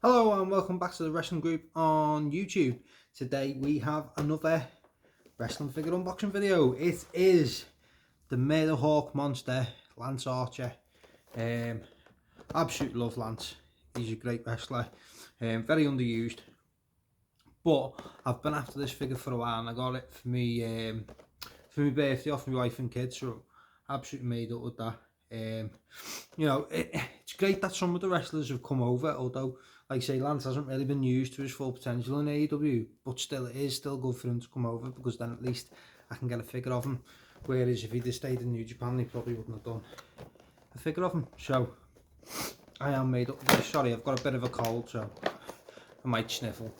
Hello and welcome back to the Wrestling Group on YouTube. Today we have another wrestling figure unboxing video. It is the Murder Hawk monster, Lance Archer. Absolutely love Lance. He's a great wrestler. Very underused. But I've been after this figure for a while and I got it for my birthday off my wife and kids. So absolutely made up with that. It's great that some of the wrestlers have come over, although, like I say, Lance hasn't really been used to his full potential in AEW, but still, it is still good for him to come over, because then at least I can get a figure of him, whereas if he'd have stayed in New Japan, he probably wouldn't have done a figure of him. So, I am made up of this. Sorry, I've got a bit of a cold, so I might sniffle.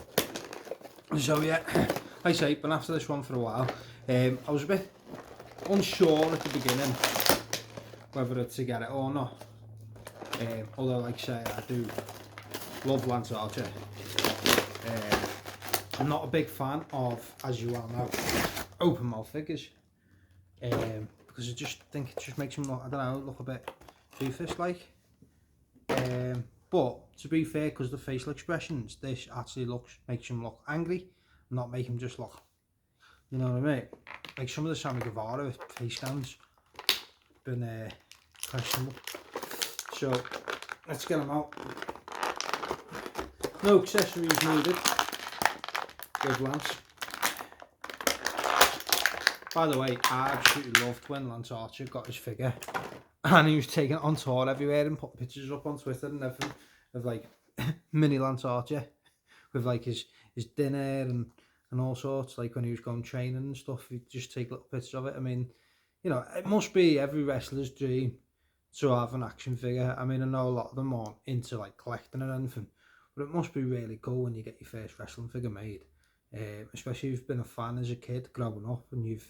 So yeah, like I say, been after this one for a while. I was a bit unsure at the beginning whether to get it or not. Although, like I say, I do love Lance Archer. I'm not a big fan of, as you well know, open mouth figures. Because I just think it just makes them look, I don't know, look a bit doofus like. But to be fair, because the facial expressions, this actually makes him look angry, not make him just look, you know what I mean? Like some of the Sammy Guevara face scans been questionable. So let's get them out. No accessories needed with Lance. By the way, I absolutely loved when Lance Archer got his figure and he was taking it on tour everywhere and putting pictures up on Twitter and everything of like mini Lance Archer with like his dinner and all sorts, like when he was going training and stuff. He'd just take little pictures of it. I mean, you know, it must be every wrestler's dream to have an action figure. I mean, I know a lot of them aren't into like collecting or anything, but it must be really cool when you get your first wrestling figure made, especially if you've been a fan as a kid growing up and you've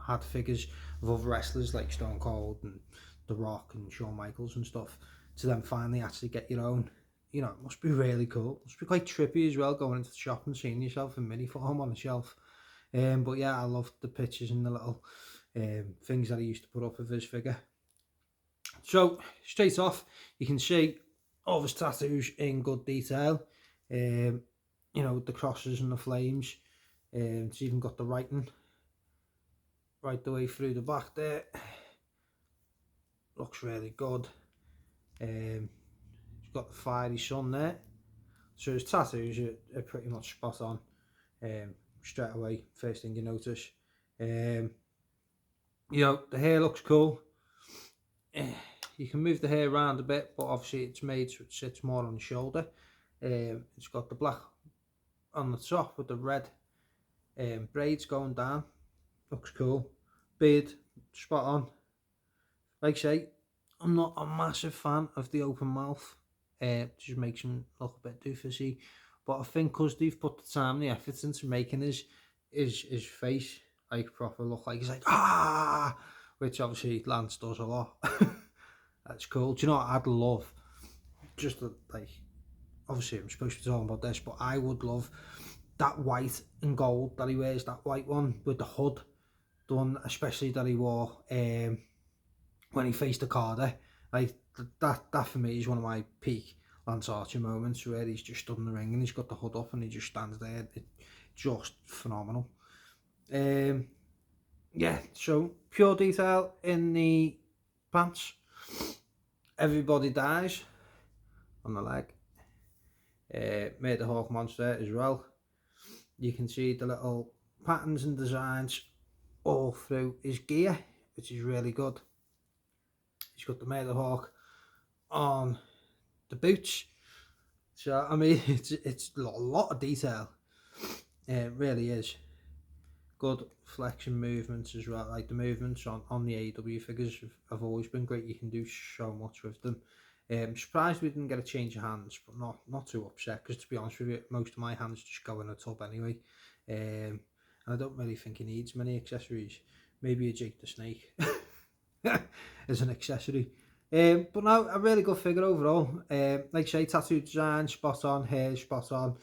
had figures of other wrestlers like Stone Cold and The Rock and Shawn Michaels and stuff, to then finally actually get your own. You know, it must be really cool. It must be quite trippy as well, going into the shop and seeing yourself in mini form on the shelf. But yeah, I loved the pictures and the little things that he used to put up of his figure. So straight off, you can see all of his tattoos in good detail. You know, the crosses and the flames. It's even got the writing right the way through the back there. Looks really good. He's got the fiery sun there. So his tattoos are pretty much spot on. Straight away, first thing you notice. You know, the hair looks cool. You can move the hair around a bit, but obviously it's made so it sits more on the shoulder. It's got the black on the top with the red braids going down. Looks cool. Beard, spot on. Like I say, I'm not a massive fan of the open mouth. It just makes him look a bit doofusy. But I think because they've put the time and the effort into making his face like proper look like he's like which obviously Lance does a lot. That's cool. Do you know what I'd love? Just like, obviously I'm supposed to be talking about this, but I would love that white and gold that he wears, that white one with the hood, the one especially that he wore when he faced Okada. Like that for me is one of my peak Lance Archer moments, where he's just stood in the ring and he's got the hood up and he just stands there. It's just phenomenal. Yeah, so pure detail in the pants. Everybody dies on the leg. Made the Hawk monster as well. You can see the little patterns and designs all through his gear, which is really good. He's got the Murder Hawk on the boots. So I mean, it's a lot of detail. It really is. Good flexion movements as well. Like the movements on the AEW figures have always been great. You can do so much with them. Surprised we didn't get a change of hands, but not too upset, because to be honest with you, most of my hands just go in a tub anyway. And I don't really think he needs many accessories. Maybe a Jake the Snake as an accessory. But no, a really good figure overall. Like I say, tattoo design spot on, hair spot on,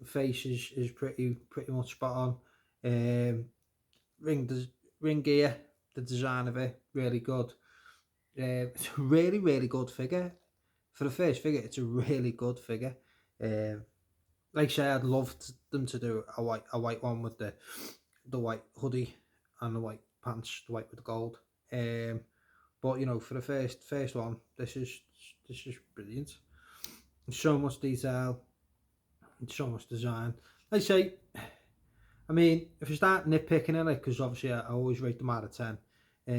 the face is pretty much spot on. Ring gear, the design of it, really good. It's a really good figure for the first figure, it's a really good figure. Like I say, I'd love them to do a white one with the white hoodie and the white pants, the white with the gold. But you know, for the first one, this is brilliant. There's so much detail, and so much design. Like I say, I mean, if you start nitpicking at it, because obviously I always rate them out of 10. I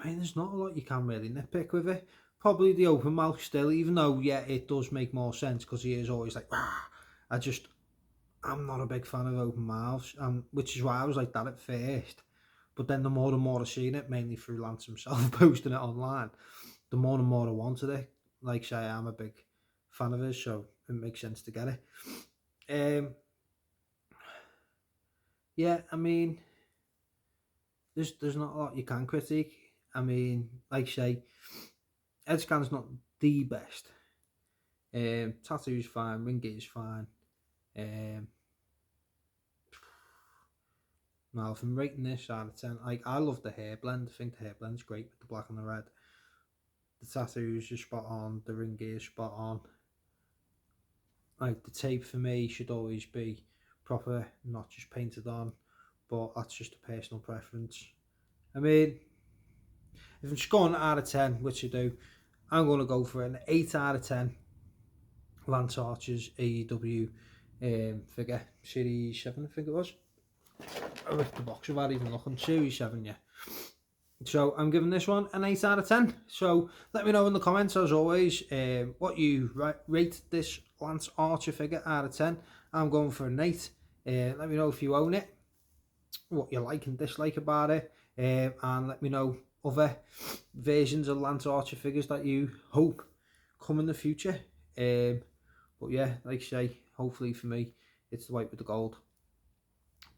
mean, there's not a lot you can really nitpick with it. Probably the open mouth still, even though, yeah, it does make more sense because he is always like, ah. I'm not a big fan of open mouths, which is why I was like that at first. But then the more and more I've seen it, mainly through Lance himself posting it online, the more and more I wanted it. Like say, I'm a big fan of his, so it makes sense to get it. Yeah, I mean, there's not a lot you can critique. I mean, like say, Edscan's not the best. Tattoo's fine, ring gear's fine. Now, if I'm rating this out of 10, like I love the hair blend. I think the hair blend's great with the black and the red. The tattoos are spot on. The ring gear's spot on. Like the tape for me should always be proper, not just painted on. But that's just a personal preference. I mean, if I'm just going out of 10, which I do, I'm going to go for an 8 out of 10. Lance Archer's AEW figure, Series 7, I think it was. I ripped the box without even looking. Series 7, yeah. So I'm giving this one an 8 out of 10. So let me know in the comments, as always, what you rate this Lance Archer figure out of 10. I'm going for an 8. Let me know if you own it, what you like and dislike about it, and let me know other versions of Lance Archer figures that you hope come in the future. But yeah, like I say, hopefully for me, it's the white with the gold.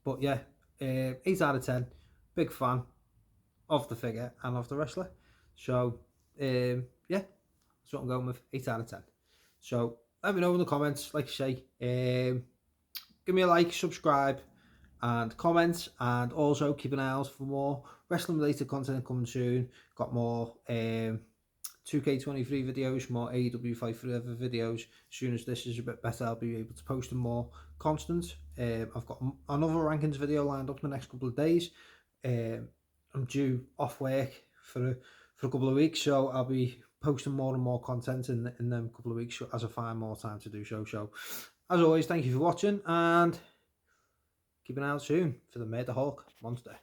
But yeah, 8 out of 10. Big fan of the figure and of the wrestler. So yeah, that's what I'm going with. 8 out of 10. So let me know in the comments. Like I say, give me a like, subscribe, and comment, and also keep an eye out for more wrestling related content coming soon. Got more 2K23 videos, more AEW Fight Forever videos. As soon as this is a bit better, I'll be able to post them more constant. I've got another rankings video lined up in the next couple of days. I'm due off work for a couple of weeks, so I'll be posting more and more content in them couple of weeks as I find more time to do so. So, as always, thank you for watching, and keep an eye out soon for the Murder Hawk monster.